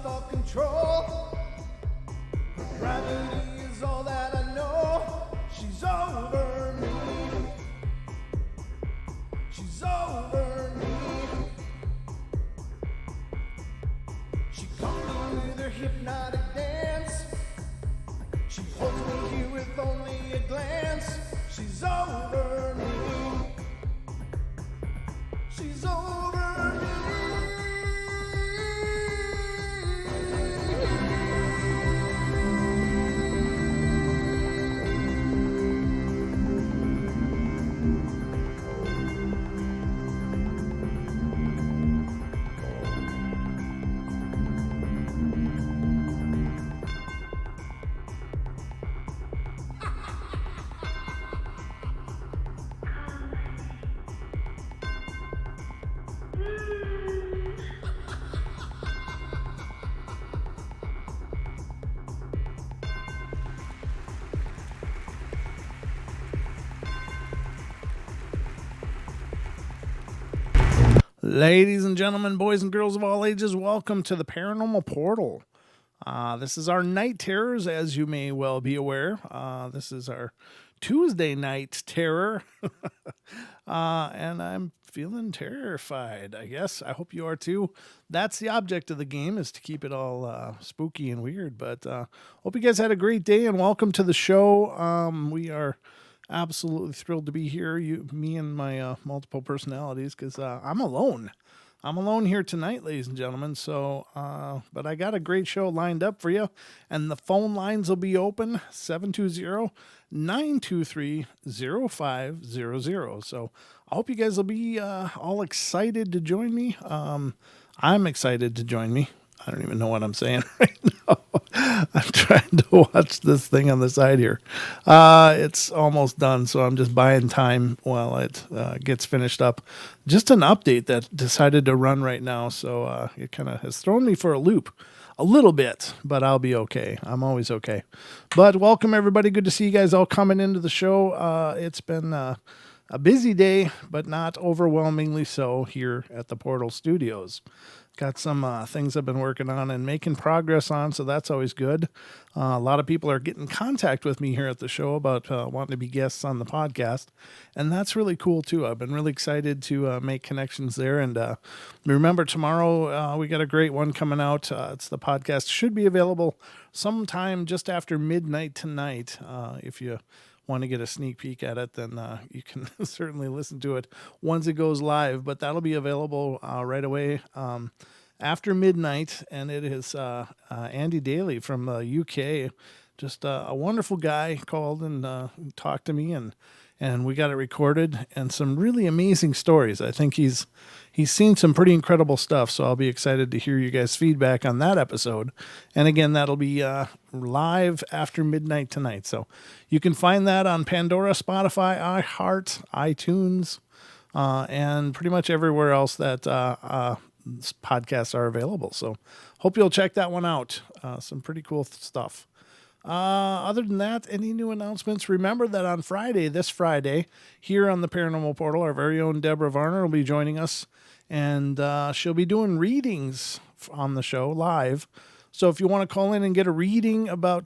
lost all control. Gravity is all that I know. She's over me. She's over me. She comes in with her hypnotic dance. She holds me here with only a glance. She's over me. She's over me. Ladies and gentlemen, boys and girls of all ages, welcome to the Paranormal Portal. This is our night terrors, as you may well be aware. This is our Tuesday night terror. And I'm feeling terrified, I guess. I hope you are too. That's the object of the game, is to keep it all spooky and weird. But hope you guys had a great day, and welcome to the show. We are absolutely thrilled to be here, me and my multiple personalities, because I'm alone. I'm alone here tonight, ladies and gentlemen. So, but I got a great show lined up for you, and the phone lines will be open 720-923-0500. So I hope you guys will be all excited to join me. I'm excited to join me. I don't even know what I'm saying right now. I'm trying to watch this thing on the side here. It's almost done, so I'm just buying time while it gets finished up. Just an update that decided to run right now, so it kind of has thrown me for a loop a little bit, but I'll be okay. I'm always okay. But welcome, everybody. Good to see you guys all coming into the show. It's been a busy day, but not overwhelmingly so here at the Portal Studios. Got some things I've been working on and making progress on, so that's always good. A lot of people are getting in contact with me here at the show about wanting to be guests on the podcast, and that's really cool too. I've been really excited to make connections there, and remember, tomorrow we got a great one coming out. It's the podcast should be available sometime just after midnight tonight. If you want to get a sneak peek at it, then you can certainly listen to it once it goes live, but that'll be available right away after midnight. And it is Andy Daly from the UK, just a wonderful guy, called and talked to me, and we got it recorded, and some really amazing stories. I think he's seen some pretty incredible stuff, so I'll be excited to hear you guys' feedback on that episode. And again, that'll be live after midnight tonight. So you can find that on Pandora, Spotify, iHeart, iTunes, and pretty much everywhere else that podcasts are available. So hope you'll check that one out. Some pretty cool stuff. Other than that, any new announcements? Remember that on Friday, this Friday, here on the Paranormal Portal, our very own Deborah Varner will be joining us, and she'll be doing readings on the show live. So if you want to call in and get a reading about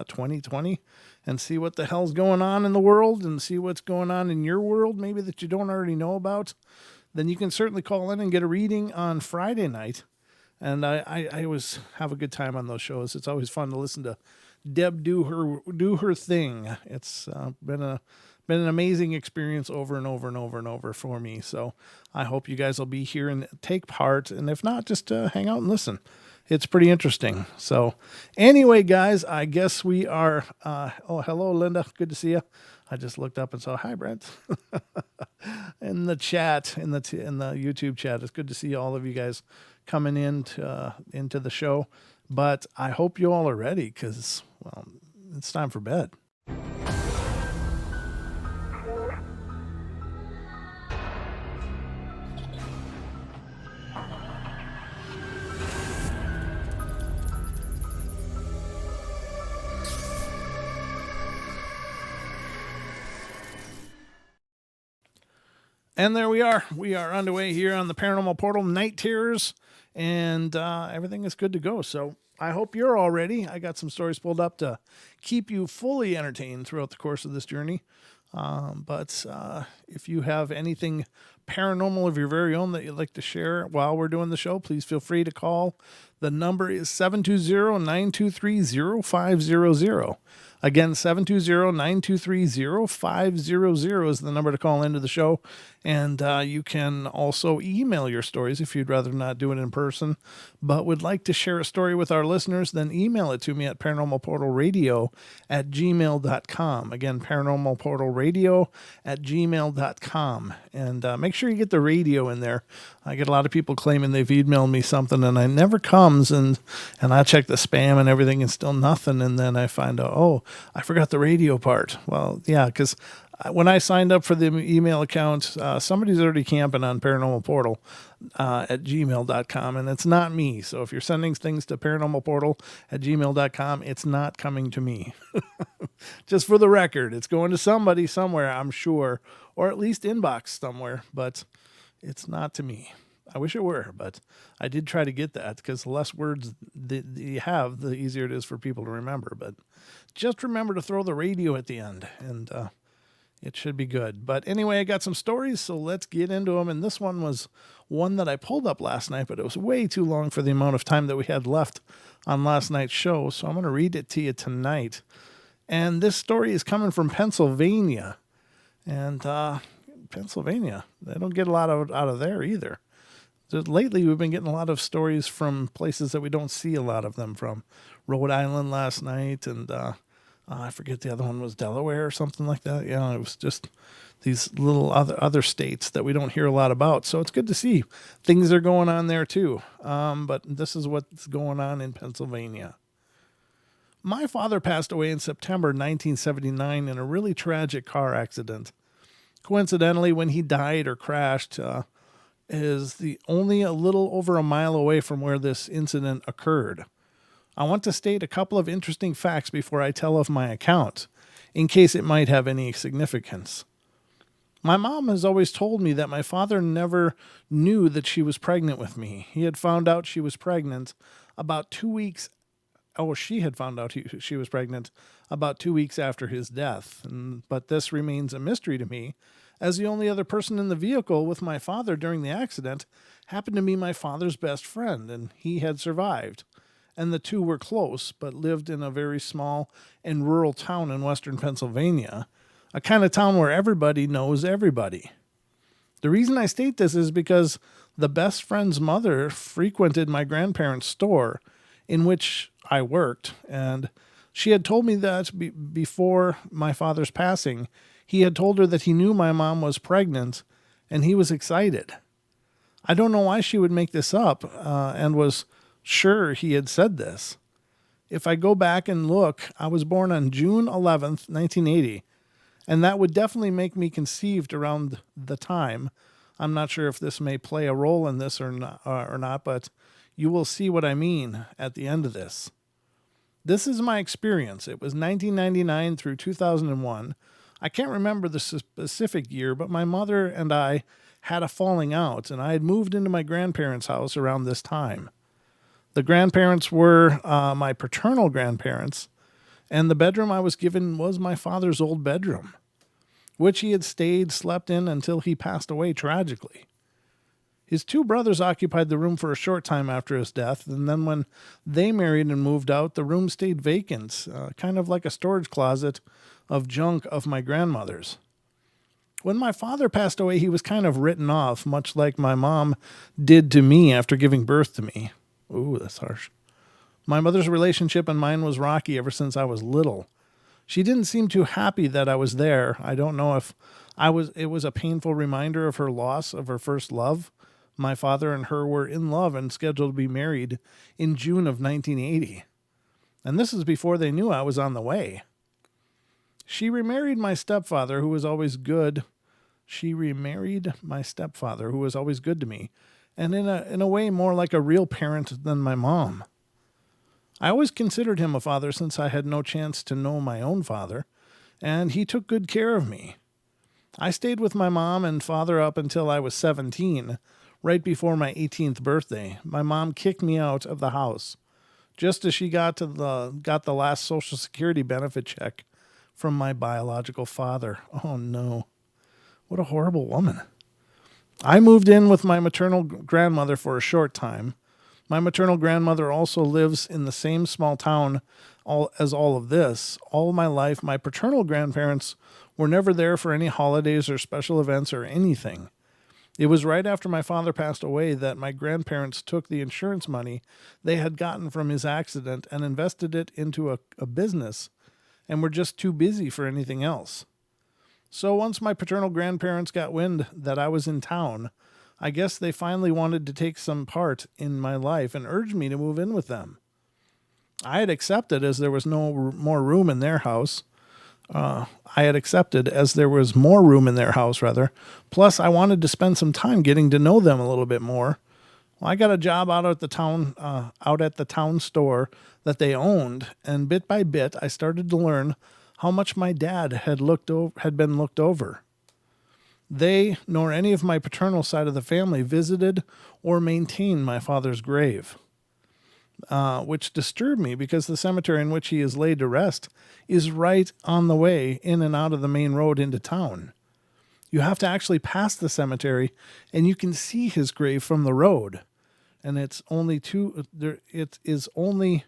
2020 and see what the hell's going on in the world and see what's going on in your world, maybe that you don't already know about, then you can certainly call in and get a reading on Friday night. And I always have a good time on those shows. It's always fun to listen to Deb do her thing. It's been an amazing experience over and over and over and over for me. So I hope you guys will be here and take part. And if not, just hang out and listen. It's pretty interesting. So anyway, guys, I guess we are. Oh, hello, Linda. Good to see you. I just looked up and saw, hi, Brent. In the chat, in the YouTube chat. It's good to see all of you guys coming into the show. But I hope you all are ready, because, well, it's time for bed. And there we are. We are underway here on the Paranormal Portal Night Terrors, and everything is good to go. So I hope you're all ready. I got some stories pulled up to keep you fully entertained throughout the course of this journey. But if you have anything paranormal of your very own that you'd like to share while we're doing the show, please feel free to call. The number is 720-923-0500. Again, 720-923-0500 is the number to call into the show. And you can also email your stories if you'd rather not do it in person, but would like to share a story with our listeners, then email it to me at paranormalportalradio@gmail.com. Again, paranormalportalradio@gmail.com. And make sure you get the radio in there. I get a lot of people claiming they've emailed me something and I never comes, and I check the spam and everything and still nothing. And then I find out, oh, I forgot the radio part. Well, yeah, because when I signed up for the email account, somebody's already camping on Paranormal Portal at gmail.com, and it's not me. So if you're sending things to paranormalportal@gmail.com, it's not coming to me. Just for the record, it's going to somebody somewhere, I'm sure, or at least inbox somewhere, but it's not to me. I wish it were, but I did try to get that because the less words that you have, the easier it is for people to remember. But just remember to throw the radio at the end, and it should be good. But anyway, I got some stories, so let's get into them. And this one was one that I pulled up last night, but it was way too long for the amount of time that we had left on last night's show. So I'm going to read it to you tonight. And this story is coming from Pennsylvania. And Pennsylvania, they don't get a lot out of there either. Lately, we've been getting a lot of stories from places that we don't see a lot of them from. Rhode Island last night, and I forget the other one was Delaware or something like that. Yeah, it was just these little other states that we don't hear a lot about. So it's good to see things are going on there too. But this is what's going on in Pennsylvania. My father passed away in September 1979 in a really tragic car accident. Coincidentally, when he died or crashed, is only a little over a mile away from where this incident occurred. I want to state a couple of interesting facts before I tell of my account, in case it might have any significance. My mom has always told me that my father never knew that she was pregnant with me. He had found out she was pregnant about 2 weeks. Oh, she had found out she was pregnant about 2 weeks after his death. But this remains a mystery to me, as the only other person in the vehicle with my father during the accident happened to be my father's best friend, and he had survived. And the two were close, but lived in a very small and rural town in western Pennsylvania, a kind of town where everybody knows everybody. The reason I state this is because the best friend's mother frequented my grandparents' store in which I worked, and she had told me that before my father's passing, he had told her that he knew my mom was pregnant, and he was excited. I don't know why she would make this up, and was sure he had said this. If I go back and look, I was born on June 11th, 1980, and that would definitely make me conceived around the time. I'm not sure if this may play a role in this or not, but you will see what I mean at the end of this. This is my experience. It was 1999 through 2001. I can't remember the specific year, but my mother and I had a falling out, and I had moved into my grandparents' house around this time. The grandparents were my paternal grandparents, and the bedroom I was given was my father's old bedroom, which he had slept in until he passed away tragically. His two brothers occupied the room for a short time after his death, and then when they married and moved out, the room stayed vacant, kind of like a storage closet of junk of my grandmother's. When my father passed away, he was kind of written off, much like my mom did to me after giving birth to me. Ooh, that's harsh. My mother's relationship and mine was rocky ever since I was little. She didn't seem too happy that I was there. I don't know if it was a painful reminder of her loss of her first love. My father and her were in love and scheduled to be married in June of 1980. And this is before they knew I was on the way. She remarried my stepfather, who was always good. She remarried my stepfather, who was always good to me, and in a way more like a real parent than my mom. I always considered him a father since I had no chance to know my own father, and he took good care of me. I stayed with my mom and father up until I was 17, right before my 18th birthday. My mom kicked me out of the house just as she got the last Social Security benefit check from my biological father. Oh no. What a horrible woman. I moved in with my maternal grandmother for a short time. My maternal grandmother also lives in the same small town as all of this. All my life, my paternal grandparents were never there for any holidays or special events or anything. It was right after my father passed away that my grandparents took the insurance money they had gotten from his accident and invested it into a business and were just too busy for anything else. So once my paternal grandparents got wind that I was in town, I guess they finally wanted to take some part in my life and urged me to move in with them. I had accepted as there was no more room in their house. I had accepted as there was more room in their house, rather. Plus, I wanted to spend some time getting to know them a little bit more. Well, I got a job out at the town store that they owned, and bit by bit, I started to learn how much my dad had been looked over. They, nor any of my paternal side of the family, visited or maintained my father's grave, which disturbed me because the cemetery in which he is laid to rest is right on the way in and out of the main road into town. You have to actually pass the cemetery, and you can see his grave from the road. And it is only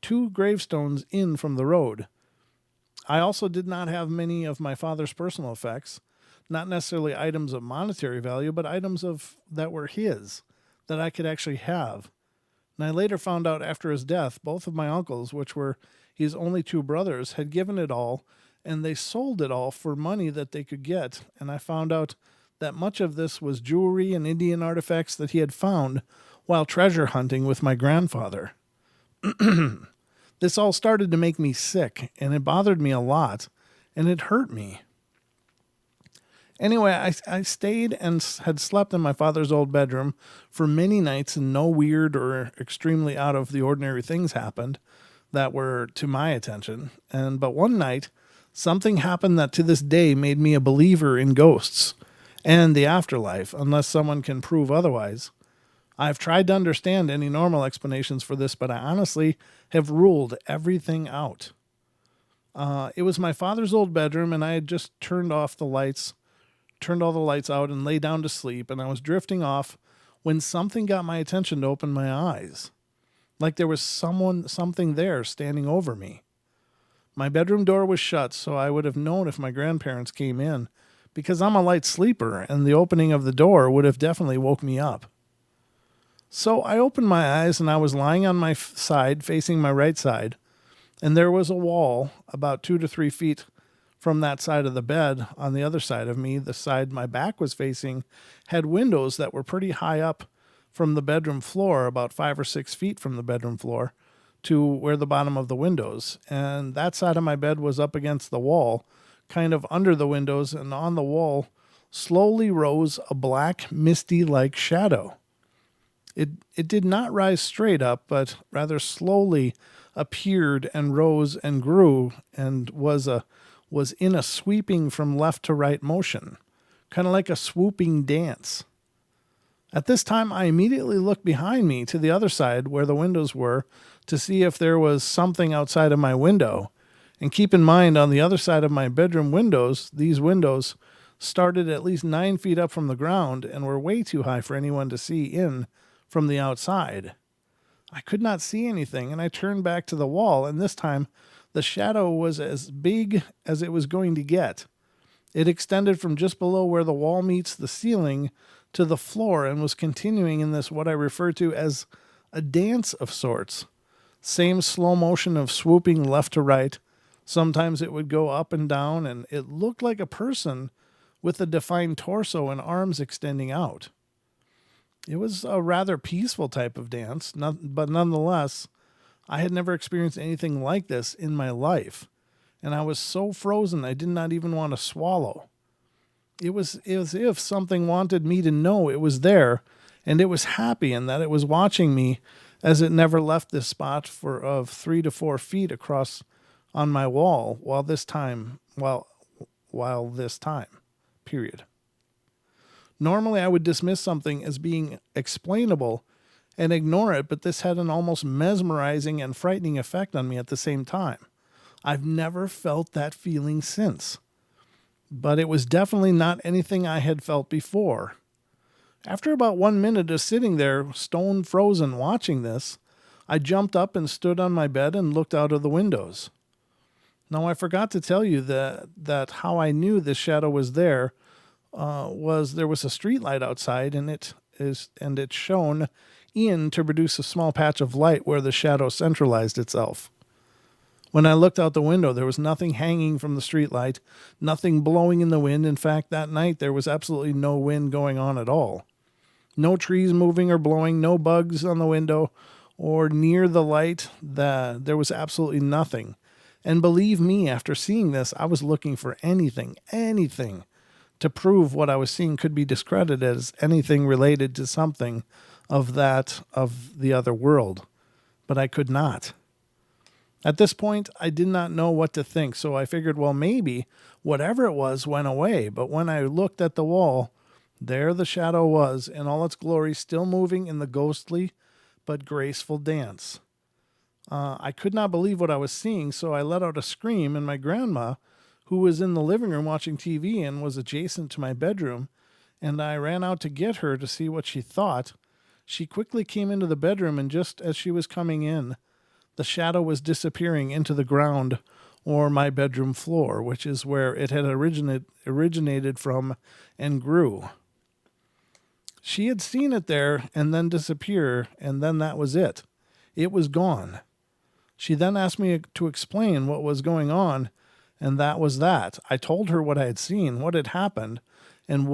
two gravestones in from the road. I also did not have many of my father's personal effects, not necessarily items of monetary value, but items that were his, that I could actually have. And I later found out after his death, both of my uncles, which were his only two brothers, had given it all, and they sold it all for money that they could get. And I found out that much of this was jewelry and Indian artifacts that he had found while treasure hunting with my grandfather. This all started to make me sick, and it bothered me a lot, and it hurt me. Anyway, I stayed and had slept in my father's old bedroom for many nights, and no weird or extremely out of the ordinary things happened that were to my attention. But one night, something happened that to this day made me a believer in ghosts and the afterlife, unless someone can prove otherwise. I've tried to understand any normal explanations for this, but I honestly have ruled everything out. It was my father's old bedroom, and I had just turned all the lights out and lay down to sleep, and I was drifting off when something got my attention to open my eyes. Like there was something there standing over me. My bedroom door was shut, so I would have known if my grandparents came in, because I'm a light sleeper, and the opening of the door would have definitely woke me up. So I opened my eyes, and I was lying on my side, facing my right side, and there was a wall about 2 to 3 feet from that side of the bed. On the other side of me, the side my back was facing, had windows that were pretty high up from the bedroom floor, about 5 or 6 feet from the bedroom floor to where the bottom of the windows. And that side of my bed was up against the wall, kind of under the windows, and on the wall slowly rose a black, misty-like shadow. It did not rise straight up, but rather slowly appeared and rose and grew and was in a sweeping from left to right motion, kind of like a swooping dance. At this time, I immediately looked behind me to the other side where the windows were to see if there was something outside of my window. And keep in mind, on the other side of my bedroom windows, these windows started at least 9 feet up from the ground and were way too high for anyone to see in from the outside. I could not see anything, and I turned back to the wall, and this time the shadow was as big as it was going to get. It extended from just below where the wall meets the ceiling to the floor and was continuing in this what I refer to as a dance of sorts. Same slow motion of swooping left to right. Sometimes it would go up and down, and it looked like a person with a defined torso and arms extending out. It was a rather peaceful type of dance, but nonetheless, I had never experienced anything like this in my life, and I was so frozen I did not even want to swallow. It was as if something wanted me to know it was there, and it was happy, and that it was watching me as it never left this spot of 3 to 4 feet across on my wall while this time period. Normally, I would dismiss something as being explainable and ignore it, but this had an almost mesmerizing and frightening effect on me at the same time. I've never felt that feeling since, but it was definitely not anything I had felt before. After about 1 minute of sitting there, stone frozen, watching this, I jumped up and stood on my bed and looked out of the windows. Now, I forgot to tell you that how I knew this shadow was there was there was a street light outside, and it shone in to produce a small patch of light where the shadow centralized itself. When I looked out the window, there was nothing hanging from the street light, nothing blowing in the wind. In fact, that night there was absolutely no wind going on at all. No trees moving or blowing, no bugs on the window or near the light. There was absolutely nothing. And believe me, after seeing this, I was looking for anything to prove what I was seeing could be discredited as anything related to something of the other world. But I could not. At this point, I did not know what to think, so I figured, well, maybe whatever it was went away. But when I looked at the wall, there the shadow was in all its glory, still moving in the ghostly but graceful dance. I could not believe what I was seeing, so I let out a scream, and my grandma, who was in the living room watching TV and was adjacent to my bedroom, and I ran out to get her to see what she thought. She quickly came into the bedroom, and just as she was coming in, the shadow was disappearing into the ground or my bedroom floor, which is where it had originated from and grew. She had seen it there and then disappear, and then that was it. It was gone. She then asked me to explain what was going on, and that was that. I told her what I had seen, what had happened, and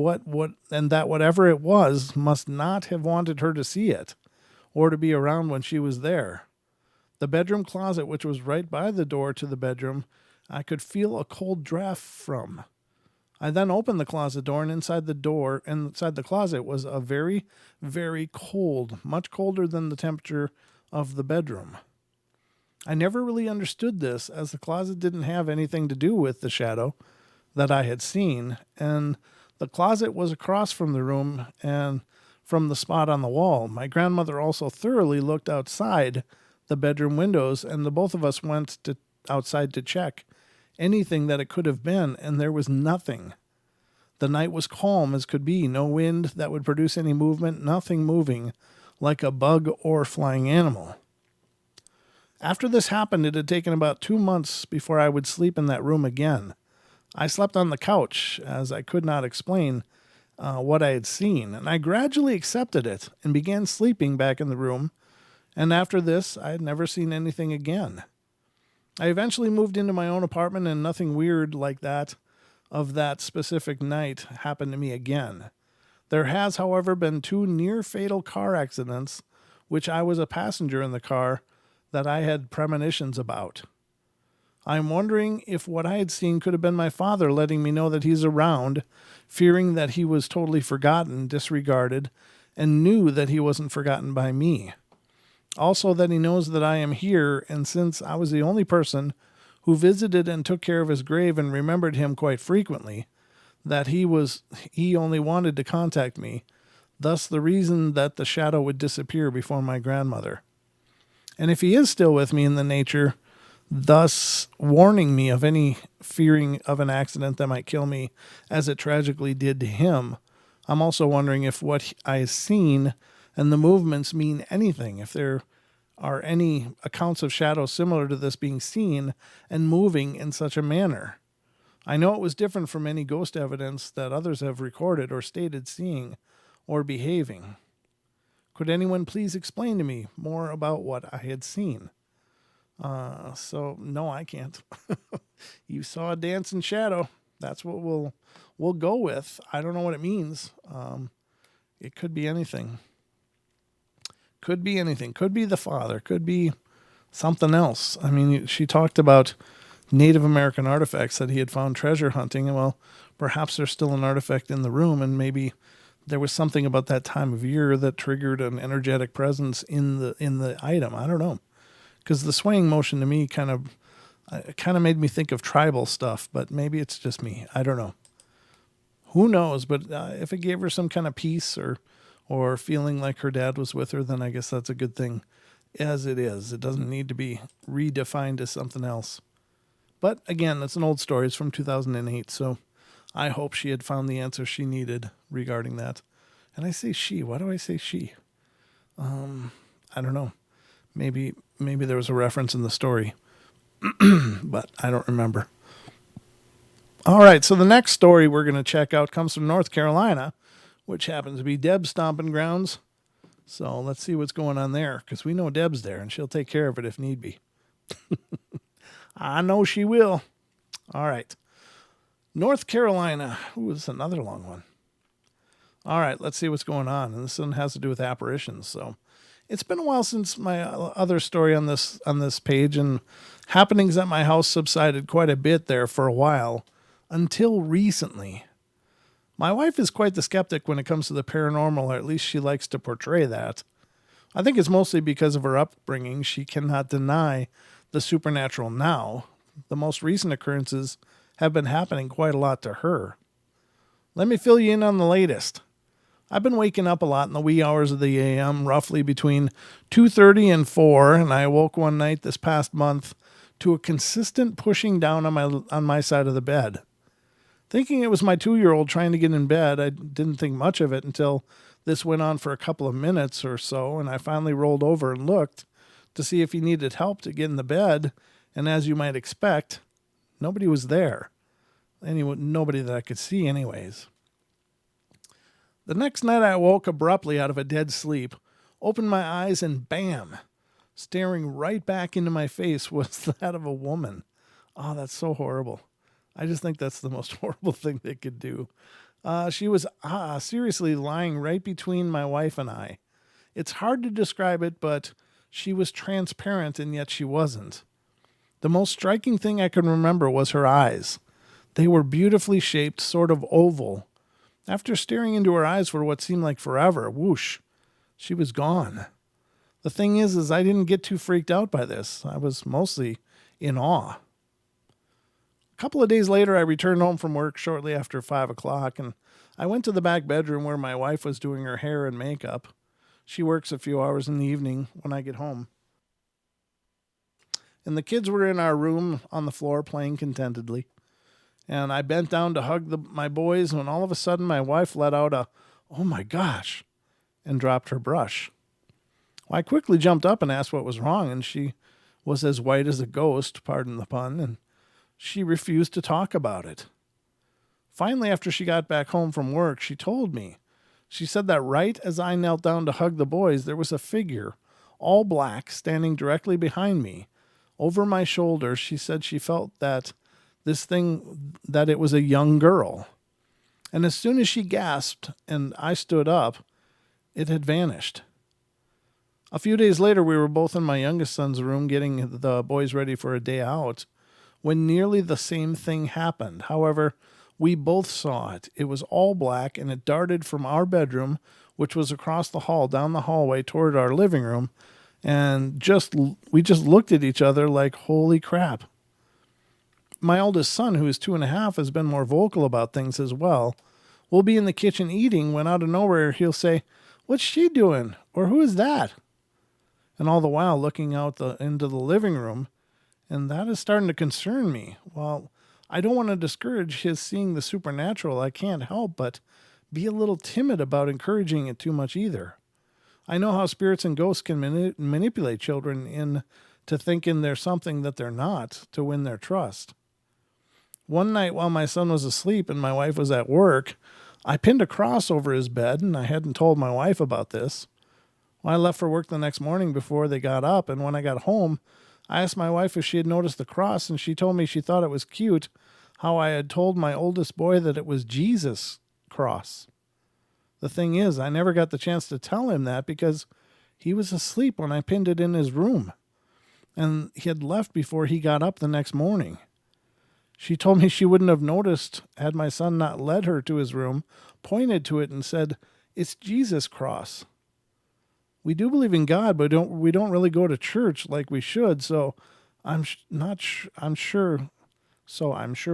and that whatever it was must not have wanted her to see it or to be around when she was there. The bedroom closet, which was right by the door to the bedroom, I could feel a cold draft from. I then opened the closet door, and inside the closet was a very, very cold, much colder than the temperature of the bedroom. I never really understood this, as the closet didn't have anything to do with the shadow that I had seen, and the closet was across from the room and from the spot on the wall. My grandmother also thoroughly looked outside the bedroom windows, and the both of us went outside to check anything that it could have been, and there was nothing. The night was calm as could be, no wind that would produce any movement, nothing moving like a bug or flying animal. After this happened, it had taken about 2 months before I would sleep in that room again. I slept on the couch, as I could not explain what I had seen, and I gradually accepted it and began sleeping back in the room, and after this, I had never seen anything again. I eventually moved into my own apartment, and nothing weird like that of that specific night happened to me again. There has, however, been 2 near-fatal car accidents, which I was a passenger in the car, that I had premonitions about. I'm wondering if what I had seen could have been my father letting me know that he's around, fearing that he was totally forgotten, disregarded, and knew that he wasn't forgotten by me. Also that he knows that I am here, and since I was the only person who visited and took care of his grave and remembered him quite frequently, that he only wanted to contact me, thus the reason that the shadow would disappear before my grandmother. And if he is still with me in the nature, thus warning me of any fearing of an accident that might kill me, as it tragically did to him, I'm also wondering if what I have seen and the movements mean anything, if there are any accounts of shadows similar to this being seen and moving in such a manner. I know it was different from any ghost evidence that others have recorded or stated seeing or behaving. Could anyone please explain to me more about what I had seen? So no, I can't. You saw a dancing shadow. That's what we'll go with. I don't know what it means. It could be anything. Could be anything. Could be the father. Could be something else. I mean, she talked about Native American artifacts that he had found treasure hunting. And well, perhaps there's still an artifact in the room, and maybe there was something about that time of year that triggered an energetic presence in the item. I don't know, because the swaying motion to me kind of made me think of tribal stuff, but maybe it's just me. I don't know. Who knows? But if it gave her some kind of peace or feeling like her dad was with her, then I guess that's a good thing as it is. It doesn't need to be redefined as something else. But again, that's an old story. It's from 2008. So I hope she had found the answer she needed regarding that. And I say she. Why do I say she? I don't know. Maybe there was a reference in the story, but I don't remember. All right, so the next story we're going to check out comes from North Carolina, which happens to be Deb's stomping grounds. So let's see what's going on there, because we know Deb's there, and she'll take care of it if need be. I know she will. All right. North Carolina. Ooh, this is another long one. All right, let's see what's going on. And this one has to do with apparitions. So it's been a while since my other story on this page, and happenings at my house subsided quite a bit there for a while until recently. My wife is quite the skeptic when it comes to the paranormal, or at least she likes to portray that. I think it's mostly because of her upbringing. She cannot deny the supernatural now. The most recent occurrences have been happening quite a lot to her. Let me fill you in on the latest. I've been waking up a lot in the wee hours of the AM, roughly between 2:30 and 4, and I awoke one night this past month to a consistent pushing down on my side of the bed. Thinking it was my 2-year-old trying to get in bed, I didn't think much of it until this went on for a couple of minutes or so, and I finally rolled over and looked to see if he needed help to get in the bed, and as you might expect, nobody was there. Nobody that I could see anyways. The next night I woke abruptly out of a dead sleep, opened my eyes, and bam, staring right back into my face was that of a woman. Oh, that's so horrible. I just think that's the most horrible thing they could do. She was seriously lying right between my wife and I. It's hard to describe it, but she was transparent and yet she wasn't. The most striking thing I can remember was her eyes. They were beautifully shaped, sort of oval. After staring into her eyes for what seemed like forever, whoosh, she was gone. The thing is I didn't get too freaked out by this. I was mostly in awe. A couple of days later, I returned home from work shortly after 5 o'clock, and I went to the back bedroom where my wife was doing her hair and makeup. She works a few hours in the evening when I get home. And the kids were in our room on the floor playing contentedly. And I bent down to hug my boys when all of a sudden my wife let out a, "Oh my gosh," and dropped her brush. Well, I quickly jumped up and asked what was wrong, and she was as white as a ghost, pardon the pun, and she refused to talk about it. Finally, after she got back home from work, she told me. She said that right as I knelt down to hug the boys, there was a figure, all black, standing directly behind me. Over my shoulder, she said she felt that it was a young girl. And as soon as she gasped and I stood up, it had vanished. A few days later, we were both in my youngest son's room getting the boys ready for a day out when nearly the same thing happened. However, we both saw it. It was all black and it darted from our bedroom, which was across the hall, down the hallway toward our living room. And we just looked at each other like, holy crap. My oldest son, who is 2.5, has been more vocal about things as well. We'll be in the kitchen eating when out of nowhere he'll say, "What's she doing?" Or "Who is that?" And all the while looking out into the living room. And that is starting to concern me. Well, I don't want to discourage his seeing the supernatural. I can't help but be a little timid about encouraging it too much either. I know how spirits and ghosts can manipulate children into thinking they're something that they're not to win their trust. One night while my son was asleep and my wife was at work, I pinned a cross over his bed, and I hadn't told my wife about this. Well, I left for work the next morning before they got up, and when I got home, I asked my wife if she had noticed the cross, and she told me she thought it was cute how I had told my oldest boy that it was Jesus' cross. The thing is, I never got the chance to tell him that because he was asleep when I pinned it in his room, and he had left before he got up the next morning. She told me she wouldn't have noticed had my son not led her to his room, pointed to it, and said, "It's Jesus' cross." We do believe in God, but we don't really go to church like we should. So I'm sure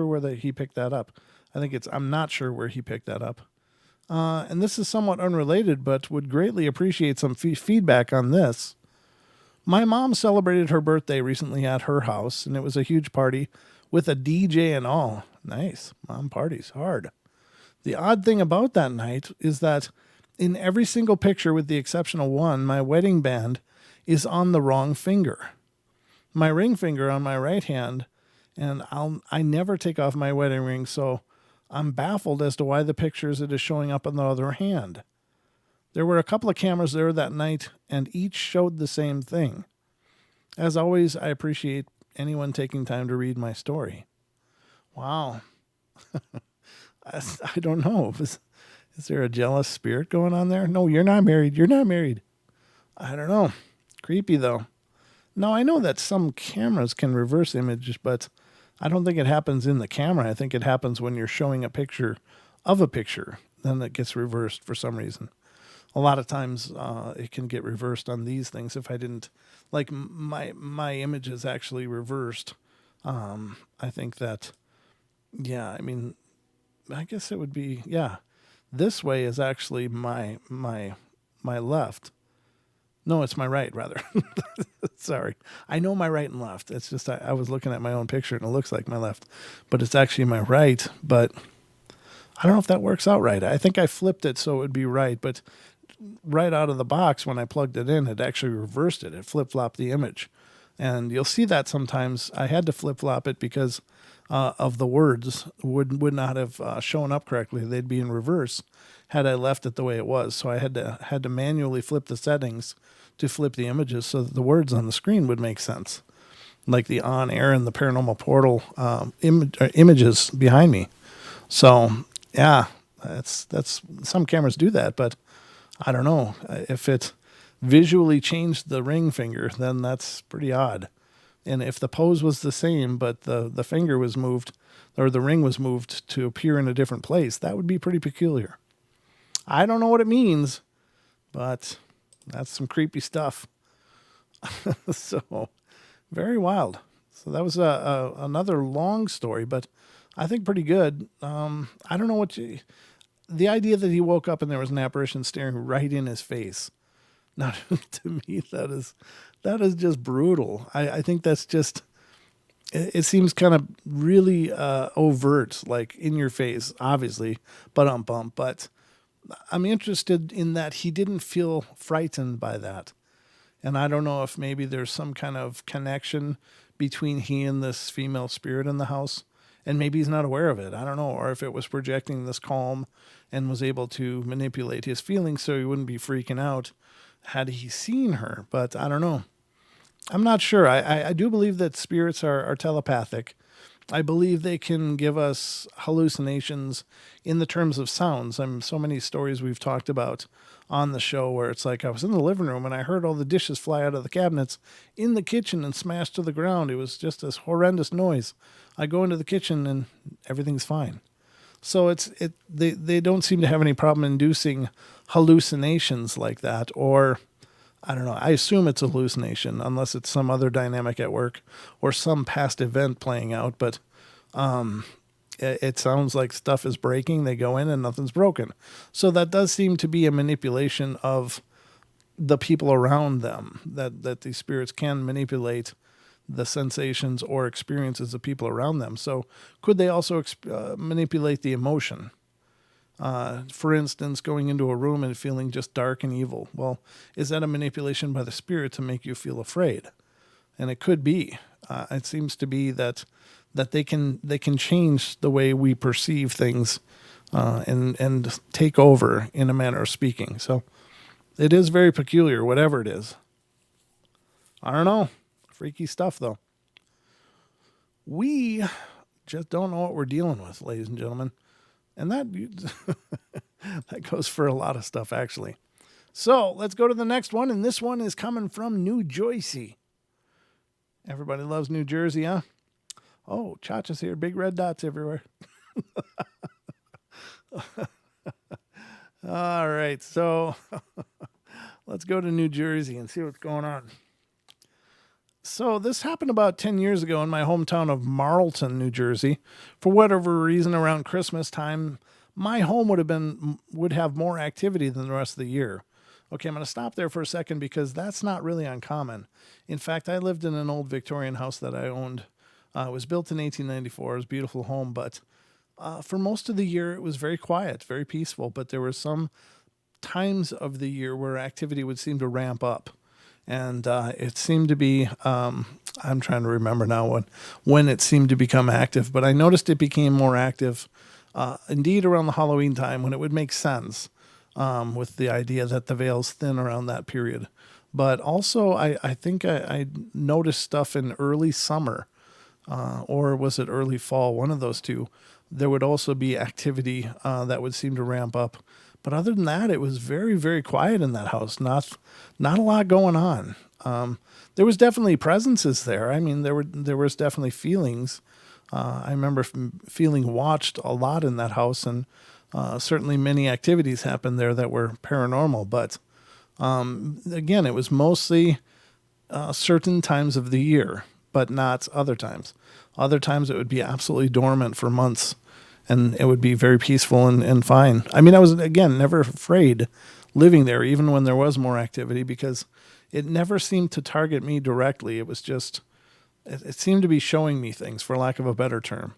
whether he picked that up. I'm not sure where he picked that up. And this is somewhat unrelated, but would greatly appreciate some feedback on this. My mom celebrated her birthday recently at her house, and it was a huge party with a DJ and all. Nice. Mom parties hard. The odd thing about that night is that in every single picture, with the exception of one, my wedding band is on the wrong finger. My ring finger on my right hand, and I never take off my wedding ring, so I'm baffled as to why the pictures it is showing up on the other hand. There were a couple of cameras there that night, and each showed the same thing. As always, I appreciate anyone taking time to read my story. Wow. I don't know. Is there a jealous spirit going on there? No, you're not married. You're not married. I don't know. Creepy, though. Now, I know that some cameras can reverse image, but I don't think it happens in the camera. I think it happens when you're showing a picture of a picture. Then it gets reversed for some reason. A lot of times it can get reversed on these things. If I didn't, like my image is actually reversed. I think that, yeah, I mean, I guess it would be, yeah, this way is actually my left. No, it's my right, rather. Sorry. I know my right and left. It's just I was looking at my own picture and it looks like my left, but it's actually my right. But I don't know if that works out right. I think I flipped it so it would be right, but right out of the box when I plugged it in, it actually reversed it. It flip-flopped the image. And you'll see that sometimes. I had to flip-flop it because of the words would not have shown up correctly. They'd be in reverse had I left it the way it was. So I had to manually flip the settings to flip the images so that the words on the screen would make sense, like the on air and the Paranormal Portal images behind me. So yeah, that's some cameras do that, but I don't know if it visually changed the ring finger, then that's pretty odd. And if the pose was the same, but the finger was moved or the ring was moved to appear in a different place, that would be pretty peculiar. I don't know what it means, but that's some creepy stuff. So very wild. So that was another long story, but I think pretty good. I don't know the idea that he woke up and there was an apparition staring right in his face. Now, to me, that is just brutal. I think that's just, it seems kind of really overt, like in your face, obviously, but I'm interested in that he didn't feel frightened by that. And I don't know if maybe there's some kind of connection between he and this female spirit in the house. And maybe he's not aware of it. I don't know. Or if it was projecting this calm and was able to manipulate his feelings so he wouldn't be freaking out had he seen her. But I don't know. I'm not sure. I do believe that spirits are telepathic. I believe they can give us hallucinations in the terms of sounds. So many stories we've talked about on the show where it's like I was in the living room and I heard all the dishes fly out of the cabinets in the kitchen and smash to the ground. It was just this horrendous noise. I go into the kitchen and everything's fine. So they don't seem to have any problem inducing hallucinations like that, or I don't know. I assume it's a hallucination unless it's some other dynamic at work or some past event playing out. But it sounds like stuff is breaking. They go in and nothing's broken. So that does seem to be a manipulation of the people around them, that these spirits can manipulate the sensations or experiences of people around them. So could they also manipulate the emotion? For instance, going into a room and feeling just dark and evil. Well, is that a manipulation by the spirit to make you feel afraid? And it could be. It seems to be that they can change the way we perceive things and take over in a manner of speaking. So it is very peculiar, whatever it is. I don't know. Freaky stuff, though. We just don't know what we're dealing with, ladies and gentlemen. And that that goes for a lot of stuff, actually. So let's go to the next one. And this one is coming from New Jersey. Everybody loves New Jersey, huh? Oh, Chacha's here. Big red dots everywhere. All right. So let's go to New Jersey and see what's going on. So this happened about 10 years ago in my hometown of Marlton, New Jersey. For whatever reason, around Christmas time, my home would have more activity than the rest of the year. Okay, I'm going to stop there for a second because that's not really uncommon. In fact, I lived in an old Victorian house that I owned. It was built in 1894. It was a beautiful home, but for most of the year, it was very quiet, very peaceful. But there were some times of the year where activity would seem to ramp up. And it seemed to be, I'm trying to remember now when it seemed to become active, but I noticed it became more active indeed around the Halloween time when it would make sense with the idea that the veil's thin around that period. But also, I think I noticed stuff in early summer, or was it early fall? One of those two. There would also be activity that would seem to ramp up. But other than that, it was very, very quiet in that house. Not a lot going on. There was definitely presences there. I mean, there was definitely feelings. I remember feeling watched a lot in that house, and certainly many activities happened there that were paranormal. But again, it was mostly certain times of the year, but not other times. Other times it would be absolutely dormant for months, and it would be very peaceful and fine. I mean, I was, again, never afraid living there, even when there was more activity, because it never seemed to target me directly. It was just, it seemed to be showing me things, for lack of a better term.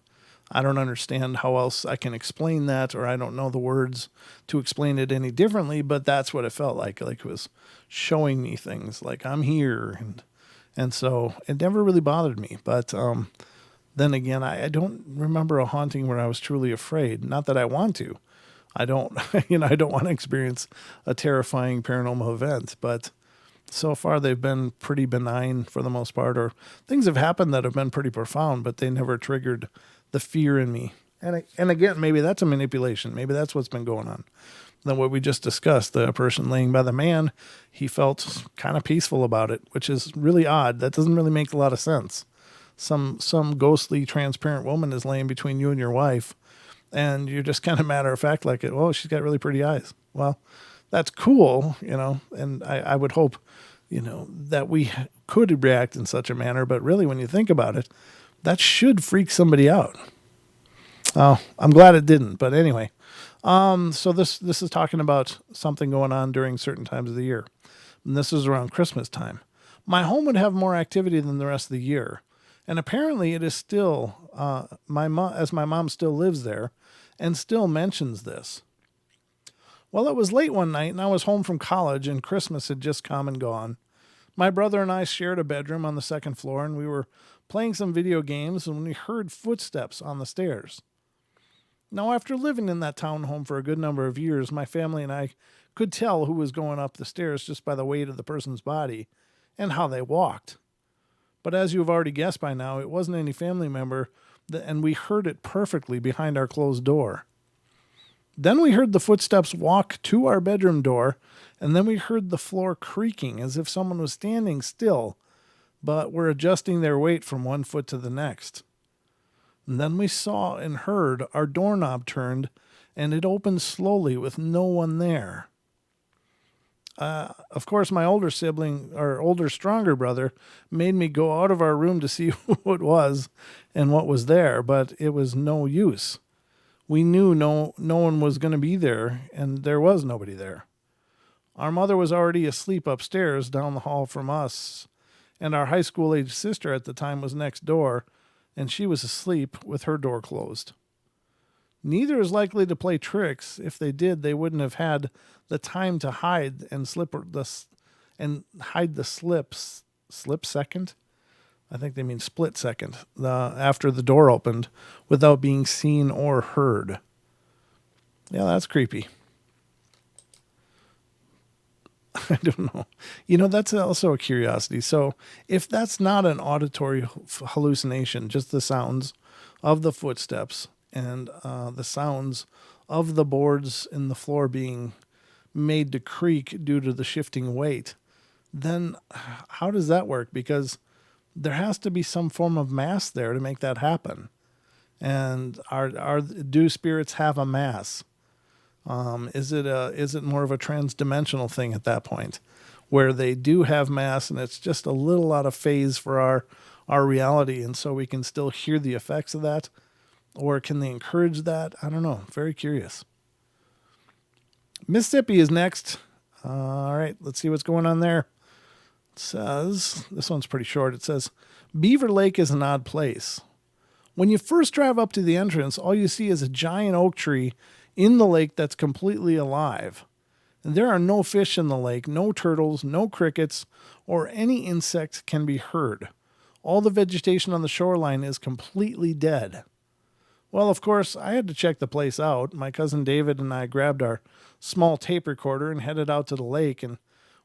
I don't understand how else I can explain that, or I don't know the words to explain it any differently, but that's what it felt like it was showing me things, like I'm here. And so it never really bothered me. But then again, I don't remember a haunting where I was truly afraid. Not that I want to. I don't, I don't want to experience a terrifying paranormal event, but so far they've been pretty benign for the most part, or things have happened that have been pretty profound, but they never triggered the fear in me. And again, maybe that's a manipulation. Maybe that's what's been going on. Then what we just discussed, the person laying by the man, he felt kind of peaceful about it, which is really odd. That doesn't really make a lot of sense. Some ghostly, transparent woman is laying between you and your wife, and you're just kind of matter of fact like, oh, she's got really pretty eyes. Well, that's cool, and I would hope, that we could react in such a manner. But really, when you think about it, that should freak somebody out. Oh, I'm glad it didn't. But anyway, so this is talking about something going on during certain times of the year. And this is around Christmas time. My home would have more activity than the rest of the year. And apparently it is still, my mom still lives there and still mentions this. Well, it was late one night and I was home from college and Christmas had just come and gone. My brother and I shared a bedroom on the second floor and we were playing some video games when we heard footsteps on the stairs. Now, after living in that townhome for a good number of years, my family and I could tell who was going up the stairs just by the weight of the person's body and how they walked. But as you've already guessed by now, it wasn't any family member, and we heard it perfectly behind our closed door. Then we heard the footsteps walk to our bedroom door, and then we heard the floor creaking as if someone was standing still, but were adjusting their weight from one foot to the next. And then we saw and heard our doorknob turned, and it opened slowly with no one there. Of course, my older sibling, or older, stronger brother, made me go out of our room to see who it was and what was there, but it was no use. We knew no one was going to be there, and there was nobody there. Our mother was already asleep upstairs down the hall from us, and our high school-age sister at the time was next door, and she was asleep with her door closed. Neither is likely to play tricks. If they did, they wouldn't have had the time to hide and hide the slip second. I think they mean split second after the door opened without being seen or heard. Yeah, that's creepy. I don't know. That's also a curiosity. So if that's not an auditory hallucination, just the sounds of the footsteps and the sounds of the boards in the floor being made to creak due to the shifting weight, then how does that work? Because there has to be some form of mass there to make that happen. And do spirits have a mass? Is it more of a trans-dimensional thing at that point? where they do have mass and it's just a little out of phase for our reality, and so we can still hear the effects of that, or can they encourage that? I don't know. Very curious. Mississippi is next. All right, let's see what's going on there. It says, this one's pretty short. It says, Beaver Lake is an odd place. When you first drive up to the entrance, all you see is a giant oak tree in the lake that's completely alive. And there are no fish in the lake, no turtles, no crickets, or any insects can be heard. All the vegetation on the shoreline is completely dead. Well, of course, I had to check the place out. My cousin David and I grabbed our small tape recorder and headed out to the lake. And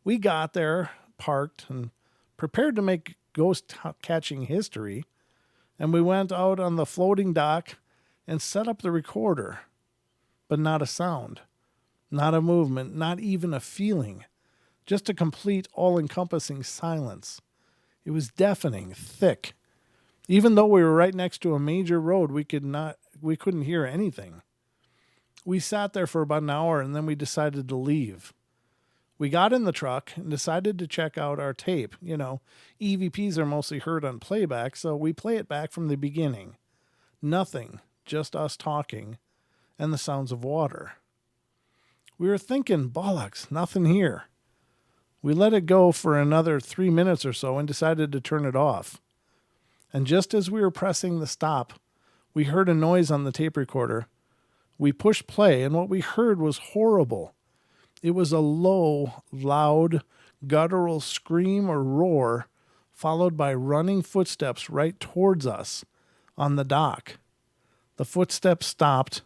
we got there, parked, and prepared to make ghost catching history. And we went out on the floating dock and set up the recorder. But not a sound, not a movement, not even a feeling. Just a complete, all-encompassing silence. It was deafening, thick. Even though we were right next to a major road, we couldn't hear anything. We sat there for about an hour and then we decided to leave. We got in the truck and decided to check out our tape. You know, EVPs are mostly heard on playback, so we play it back from the beginning. Nothing, just us talking and the sounds of water. We were thinking, bollocks, nothing here. We let it go for another 3 minutes or so and decided to turn it off. And just as we were pressing the stop, we heard a noise on the tape recorder. We pushed play, and what we heard was horrible. It was a low, loud, guttural scream or roar, followed by running footsteps right towards us on the dock. The footsteps stopped,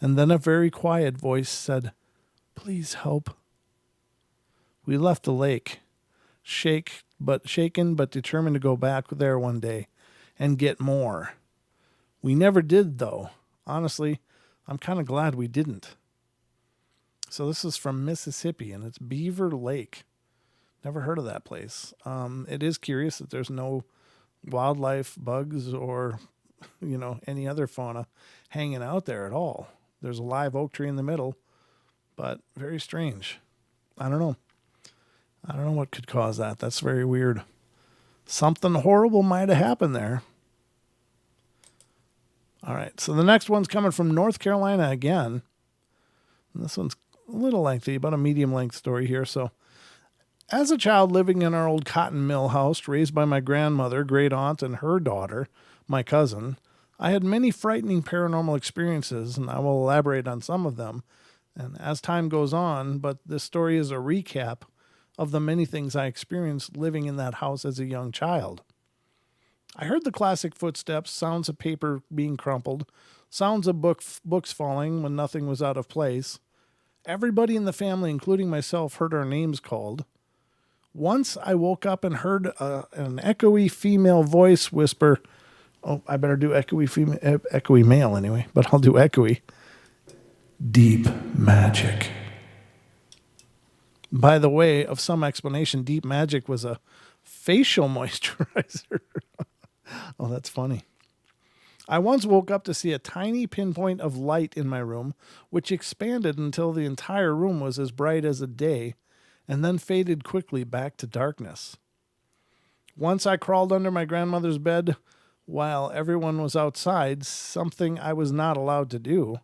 and then a very quiet voice said, "Please help." We left the lake, shaken but determined to go back there one day and get more. We never did, though. Honestly, I'm kind of glad we didn't. So this is from Mississippi, and it's Beaver Lake. Never heard of that place. It is curious that there's no wildlife, bugs, or any other fauna hanging out there at all. There's a live oak tree in the middle, but very strange. I don't know what could cause that. That's very weird. Something horrible might have happened there. All right, so the next one's coming from North Carolina again. And this one's a little lengthy, about a medium-length story here. So, as a child living in our old cotton mill house, raised by my grandmother, great aunt, and her daughter, my cousin, I had many frightening paranormal experiences, and I will elaborate on some of them and as time goes on, but this story is a recap of the many things I experienced living in that house as a young child. I heard the classic footsteps, sounds of paper being crumpled, sounds of books falling when nothing was out of place. Everybody in the family, including myself, heard our names called. Once I woke up and heard an echoey female voice whisper, oh, I better do echoey male anyway, but I'll do echoey. Deep magic. By the way, of some explanation, Deep Magic was a facial moisturizer. Oh, that's funny. I once woke up to see a tiny pinpoint of light in my room, which expanded until the entire room was as bright as a day, and then faded quickly back to darkness. Once I crawled under my grandmother's bed while everyone was outside, something I was not allowed to do,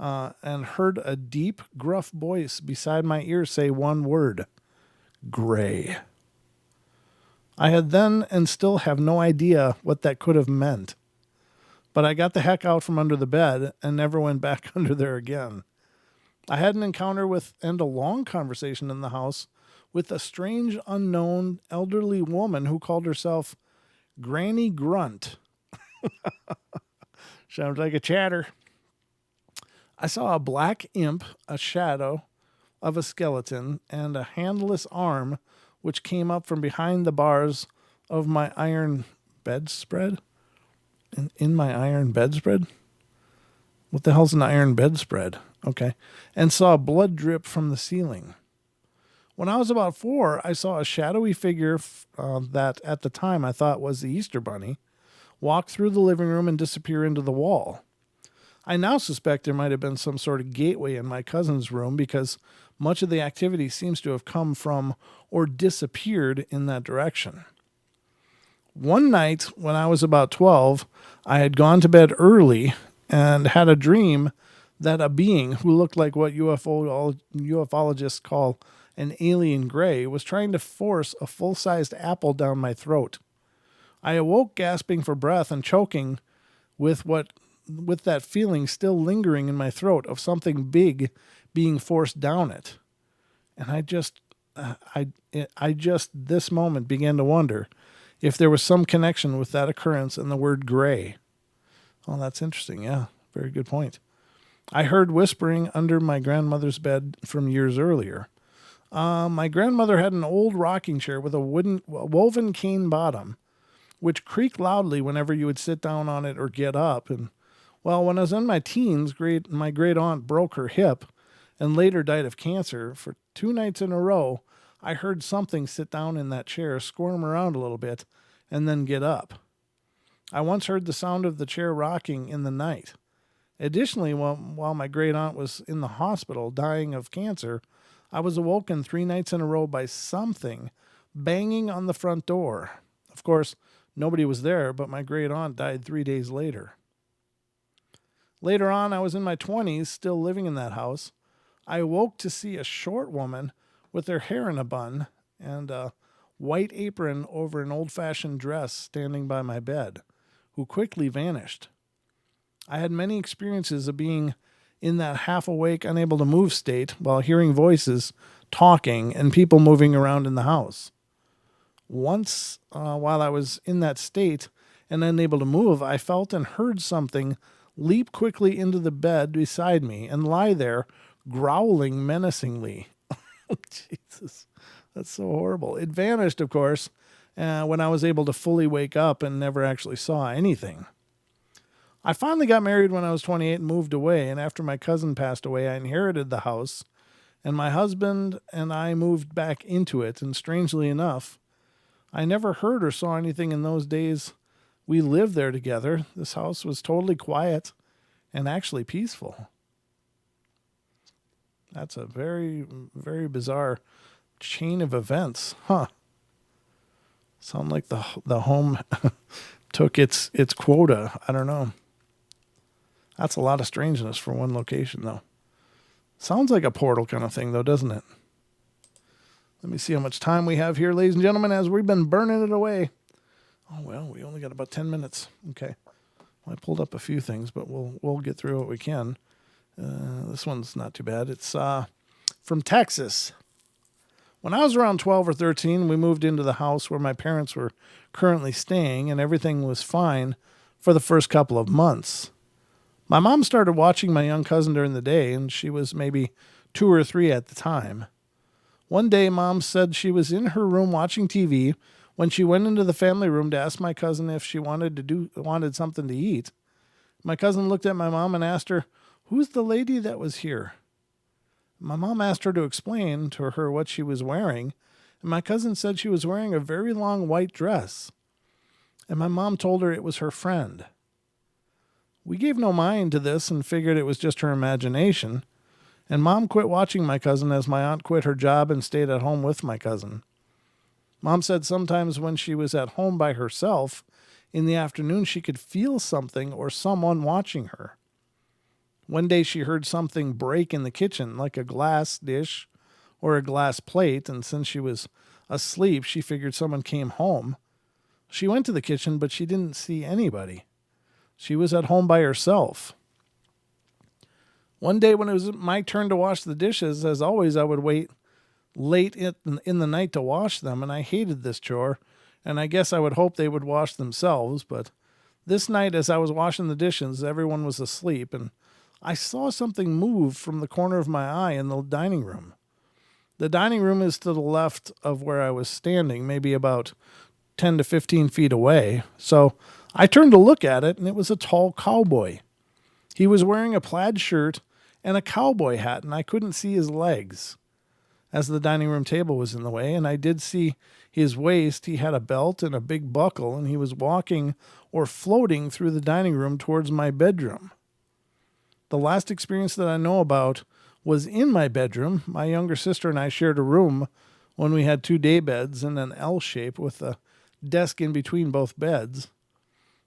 and heard a deep, gruff voice beside my ear say one word: gray. I had then and still have no idea what that could have meant. But I got the heck out from under the bed and never went back under there again. I had an encounter with and a long conversation in the house with a strange, unknown, elderly woman who called herself Granny Grunt. Sounds like a chatter. I saw a black imp, a shadow of a skeleton, and a handless arm which came up from behind the bars of my iron bedspread. In my iron bedspread? What the hell's an iron bedspread? Okay. And saw blood drip from the ceiling. When I was about 4, I saw a shadowy figure that at the time I thought was the Easter Bunny walk through the living room and disappear into the wall. I now suspect there might have been some sort of gateway in my cousin's room because much of the activity seems to have come from or disappeared in that direction. One night when I was about 12, I had gone to bed early and had a dream that a being who looked like what ufologists call an alien gray was trying to force a full-sized apple down my throat. I awoke gasping for breath and choking with that feeling still lingering in my throat of something big being forced down it. And I just this moment began to wonder if there was some connection with that occurrence and the word gray. Oh, that's interesting. Yeah, very good point. I heard whispering under my grandmother's bed from years earlier. My grandmother had an old rocking chair with a woven cane bottom, which creaked loudly whenever you would sit down on it or get up. And well, when I was in my teens, my great aunt broke her hip and later died of cancer. For 2 nights in a row, I heard something sit down in that chair, squirm around a little bit, and then get up. I once heard the sound of the chair rocking in the night. Additionally, while my great aunt was in the hospital dying of cancer, I was awoken 3 nights in a row by something banging on the front door. Of course, nobody was there, but my great aunt died 3 days later. Later on, I was in my 20s, still living in that house. I awoke to see a short woman with her hair in a bun and a white apron over an old-fashioned dress standing by my bed, who quickly vanished. I had many experiences of being in that half-awake, unable to move state while hearing voices, talking, and people moving around in the house. Once, while I was in that state and unable to move, I felt and heard something leap quickly into the bed beside me and lie there, growling menacingly. Jesus, that's so horrible. It vanished, of course, when I was able to fully wake up and never actually saw anything. I finally got married when I was 28 and moved away, and after my cousin passed away, I inherited the house, and my husband and I moved back into it, and strangely enough, I never heard or saw anything in those days we lived there together. This house was totally quiet and actually peaceful. That's a very, very bizarre chain of events, huh? Sound like the home took its quota. I don't know. That's a lot of strangeness for one location, though. Sounds like a portal kind of thing, though, doesn't it? Let me see how much time we have here, ladies and gentlemen, as we've been burning it away. Oh, well, we only got about 10 minutes. Okay. Well, I pulled up a few things, but we'll get through what we can. This one's not too bad. It's from Texas. When I was around 12 or 13, we moved into the house where my parents were currently staying, and everything was fine for the first couple of months. My mom started watching my young cousin during the day, and she was maybe 2 or 3 at the time. One day, Mom said she was in her room watching TV when she went into the family room to ask my cousin if she wanted something to eat. My cousin looked at my mom and asked her, "Who's the lady that was here?" My mom asked her to explain to her what she was wearing, and my cousin said she was wearing a very long white dress. And my mom told her it was her friend. We gave no mind to this and figured it was just her imagination, and Mom quit watching my cousin as my aunt quit her job and stayed at home with my cousin. Mom said sometimes when she was at home by herself, in the afternoon she could feel something or someone watching her. One day she heard something break in the kitchen, like a glass dish or a glass plate, and since she was asleep, she figured someone came home. She went to the kitchen, but she didn't see anybody. She was at home by herself. One day when it was my turn to wash the dishes, as always, I would wait late in the night to wash them, and I hated this chore, and I guess I would hope they would wash themselves, but this night as I was washing the dishes, everyone was asleep, and I saw something move from the corner of my eye in the dining room. The dining room is to the left of where I was standing, maybe about 10 to 15 feet away, so I turned to look at it, and it was a tall cowboy. He was wearing a plaid shirt and a cowboy hat, and I couldn't see his legs, as the dining room table was in the way, and I did see his waist. He had a belt and a big buckle, and he was walking or floating through the dining room towards my bedroom. The last experience that I know about was in my bedroom. My younger sister and I shared a room when we had 2 day beds in an L shape with a desk in between both beds.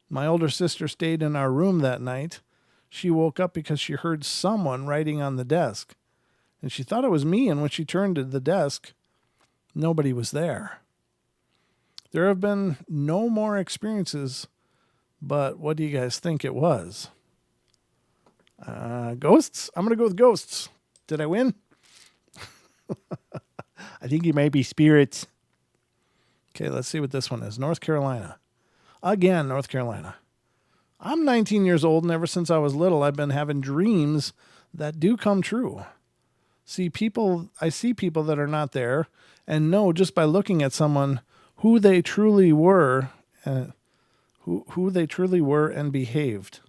My older sister stayed in our room that night. She woke up because she heard someone writing on the desk, and she thought it was me, and when she turned to the desk, nobody was there. There have been no more experiences, but what do you guys think it was? Ghosts? I'm going to go with ghosts. Did I win? I think it might be spirits. Okay, let's see what this one is. North Carolina. Again, North Carolina. I'm 19 years old, and ever since I was little, I've been having dreams that do come true. I see people that are not there and know just by looking at someone who they truly were, who they truly were and behaved.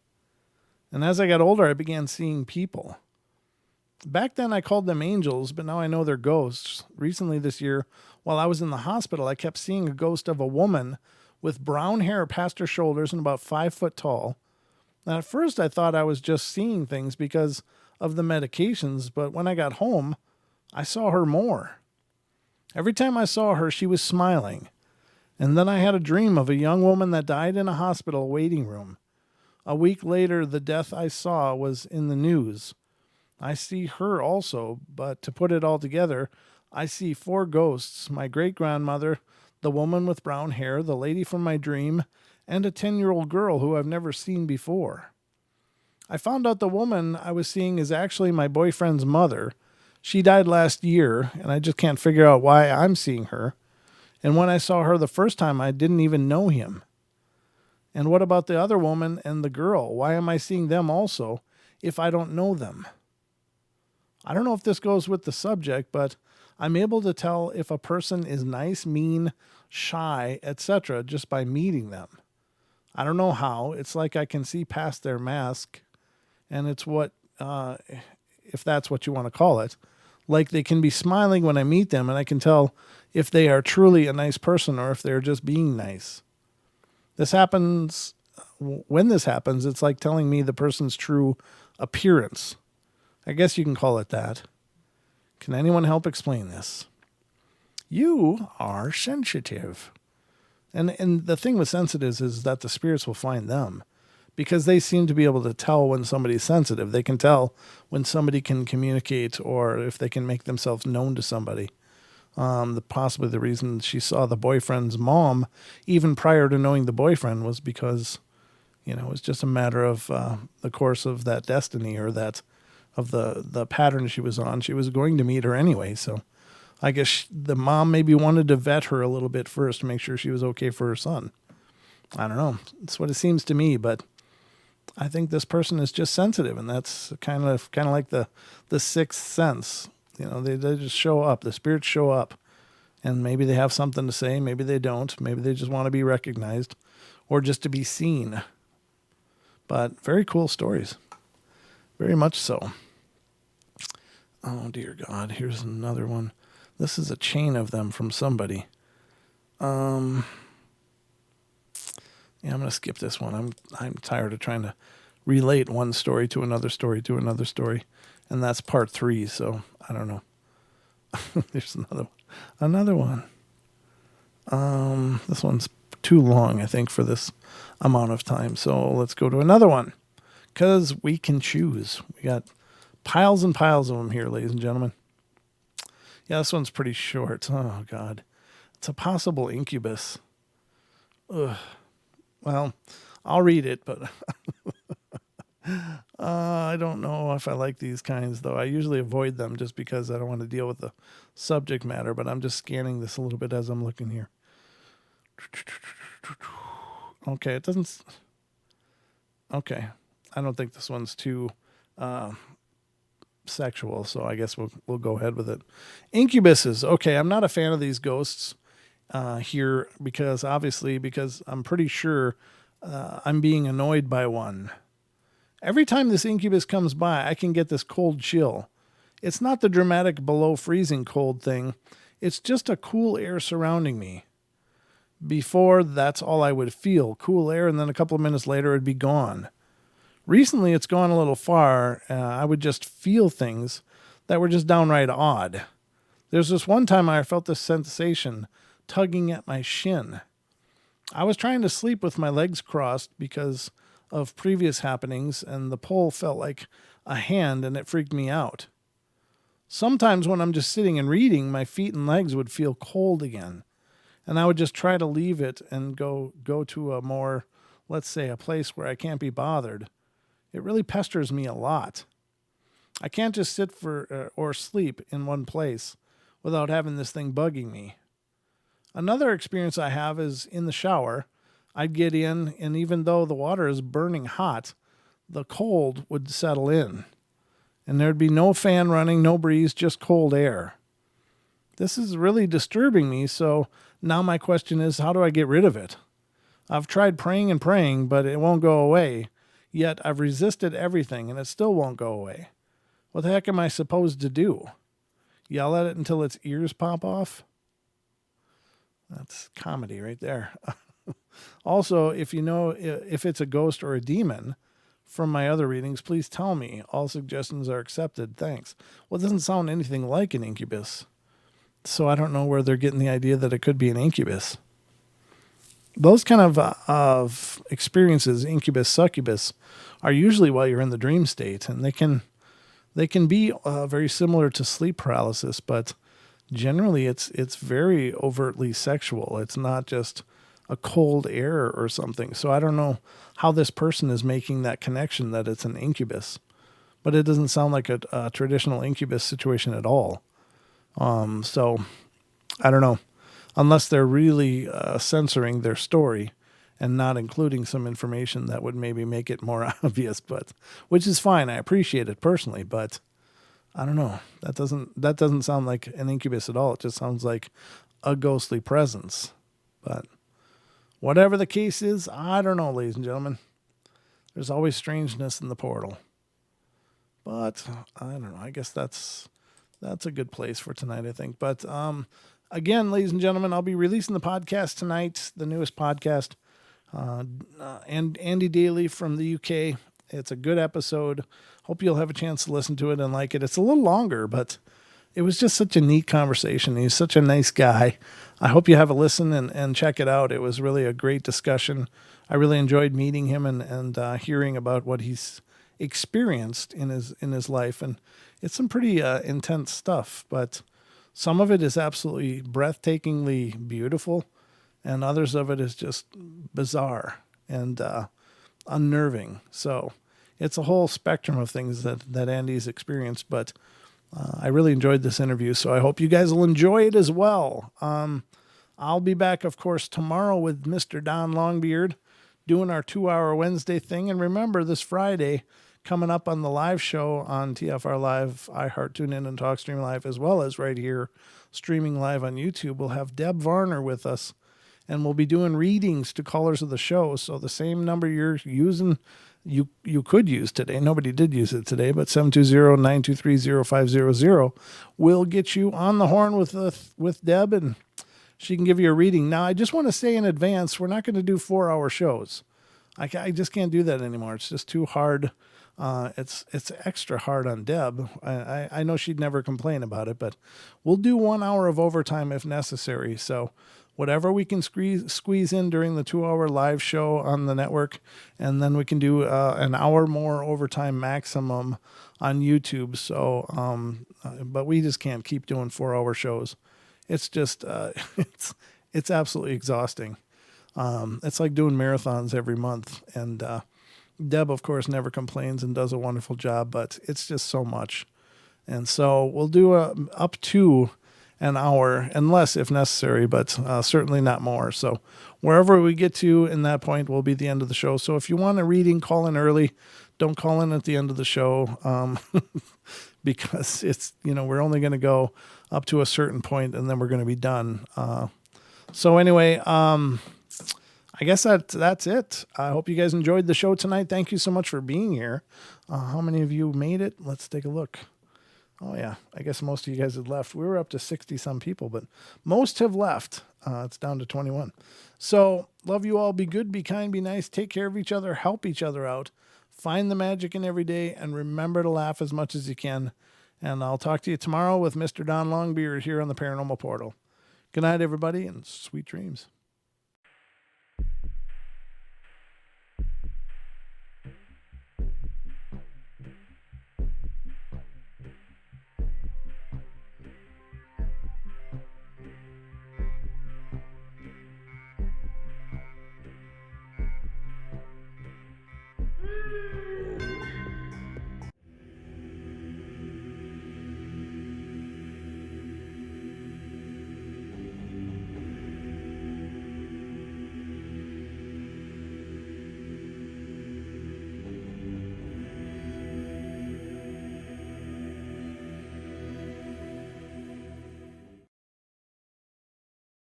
And as I got older, I began seeing people. Back then, I called them angels, but now I know they're ghosts. Recently this year, while I was in the hospital, I kept seeing a ghost of a woman with brown hair past her shoulders and about 5 foot tall. And at first, I thought I was just seeing things because of the medications, but when I got home, I saw her more. Every time I saw her, she was smiling. And then I had a dream of a young woman that died in a hospital waiting room. A week later, the death I saw was in the news. I see her also, but to put it all together, I see 4 ghosts: my great-grandmother, the woman with brown hair, the lady from my dream, and a 10-year-old girl who I've never seen before. I found out the woman I was seeing is actually my boyfriend's mother. She died last year, and I just can't figure out why I'm seeing her. And when I saw her the first time, I didn't even know him. And what about the other woman and the girl? Why am I seeing them also if I don't know them? I don't know if this goes with the subject, but I'm able to tell if a person is nice, mean, shy, etc. just by meeting them. I don't know how. It's like I can see past their mask, and it's if that's what you want to call it. Like they can be smiling when I meet them, and I can tell if they are truly a nice person or if they're just being nice. When this happens, it's like telling me the person's true appearance. I guess you can call it that. Can anyone help explain this? You are sensitive. And the thing with sensitives is that the spirits will find them because they seem to be able to tell when somebody's sensitive. They can tell when somebody can communicate or if they can make themselves known to somebody. Possibly the reason she saw the boyfriend's mom even prior to knowing the boyfriend was because, it was just a matter of the course of that destiny or that of the pattern she was on. She was going to meet her anyway, so I guess the mom maybe wanted to vet her a little bit first to make sure she was okay for her son. I don't know. That's what it seems to me, but I think this person is just sensitive, and that's kind of like the sixth sense. They just show up. The spirits show up, and maybe they have something to say. Maybe they don't. Maybe they just want to be recognized or just to be seen. But very cool stories. Very much so. Oh, dear God. Here's another one. This is a chain of them from somebody. Yeah, I'm going to skip this one. I'm tired of trying to relate one story to another story to another story. And that's part 3, so I don't know. There's another one. This one's too long, I think, for this amount of time. So let's go to another one. Because we can choose. We got piles and piles of them here, ladies and gentlemen. Yeah, this one's pretty short. Oh, God. It's a possible incubus. Ugh. Well, I'll read it, but I don't know if I like these kinds, though. I usually avoid them just because I don't want to deal with the subject matter, but I'm just scanning this a little bit as I'm looking here. Okay, it doesn't... Okay. I don't think this one's too sexual, so I guess we'll go ahead with it. Incubuses. Okay, I'm not a fan of these ghosts here because I'm pretty sure I'm being annoyed by one. Every time this incubus comes by, I can get this cold chill. It's not the dramatic below freezing cold thing. It's just a cool air surrounding me. Before, that's all I would feel, cool air, and then a couple of minutes later, it'd be gone. Recently, it's gone a little far. I would just feel things that were just downright odd. There's this one time I felt this sensation tugging at my shin. I was trying to sleep with my legs crossed because of previous happenings, and the pull felt like a hand, and it freaked me out. Sometimes when I'm just sitting and reading, my feet and legs would feel cold again, and I would just try to leave it and go to a more, let's say, a place where I can't be bothered. It really pesters me a lot. I can't just sit for or sleep in one place without having this thing bugging me. Another experience I have is in the shower. I'd get in, and even though the water is burning hot, the cold would settle in. And there'd be no fan running, no breeze, just cold air. This is really disturbing me, so now my question is, how do I get rid of it? I've tried praying and praying, but it won't go away. Yet I've resisted everything, and it still won't go away. What the heck am I supposed to do? Yell at it until its ears pop off? That's comedy right there. Also, if you know if it's a ghost or a demon from my other readings, please tell me. All suggestions are accepted. Thanks. Well, it doesn't sound anything like an incubus, so I don't know where they're getting the idea that it could be an incubus. Those kind of experiences, incubus, succubus, are usually while you're in the dream state, and they can be very similar to sleep paralysis, but generally it's very overtly sexual. It's not just a cold air or something. So I don't know how this person is making that connection that it's an incubus, but it doesn't sound like a traditional incubus situation at all. So I don't know, unless they're really censoring their story and not including some information that would maybe make it more obvious, but which is fine. I appreciate it personally, but I don't know. That doesn't sound like an incubus at all. It just sounds like a ghostly presence. But whatever the case is, I don't know, ladies and gentlemen. There's always strangeness in the portal. But I don't know. I guess that's a good place for tonight, I think. But again, ladies and gentlemen, I'll be releasing the podcast tonight, the newest podcast, and Andy Daly from the UK. It's a good episode. Hope you'll have a chance to listen to it and like it. It's a little longer, but it was just such a neat conversation. He's such a nice guy. I hope you have a listen and check it out. It was really a great discussion. I really enjoyed meeting him and hearing about what he's experienced in his life. And it's some pretty intense stuff, but some of it is absolutely breathtakingly beautiful, and others of it is just bizarre and unnerving. So it's a whole spectrum of things that Andy's experienced, but I really enjoyed this interview, so I hope you guys will enjoy it as well. I'll be back, of course, tomorrow with Mr. Don Longbeard doing our 2-hour Wednesday thing. And remember, this Friday, coming up on the live show on TFR Live, iHeart, TuneIn, and TalkStream Live, as well as right here streaming live on YouTube, we'll have Deb Varner with us, and we'll be doing readings to callers of the show. So the same number you're using, you could use today. Nobody did use it today, but 720-923-0500 will get you on the horn with Deb, and she can give you a reading. Now, I just want to say in advance, we're not going to do 4-hour shows. I just can't do that anymore. It's just too hard. It's extra hard on Deb. I know she'd never complain about it, but we'll do 1 hour of overtime if necessary. So whatever we can squeeze in during the 2-hour live show on the network, and then we can do an hour more overtime maximum on YouTube. So, but we just can't keep doing 4-hour shows. It's just it's absolutely exhausting. It's like doing marathons every month, and Deb, of course, never complains and does a wonderful job, but it's just so much. And so we'll do up to an hour, and less if necessary, but certainly not more. So wherever we get to in that point will be the end of the show. So if you want a reading, call in early. Don't call in at the end of the show because it's, we're only going to go up to a certain point, and then we're going to be done. So anyway, I guess that's it. I hope you guys enjoyed the show tonight. Thank you so much for being here. How many of you made it? Let's take a look. Oh, yeah. I guess most of you guys had left. We were up to 60-some people, but most have left. It's down to 21. So love you all. Be good, be kind, be nice. Take care of each other. Help each other out. Find the magic in every day and remember to laugh as much as you can. And I'll talk to you tomorrow with Mr. Don Longbeard here on the Paranormal Portal. Good night, everybody, and sweet dreams.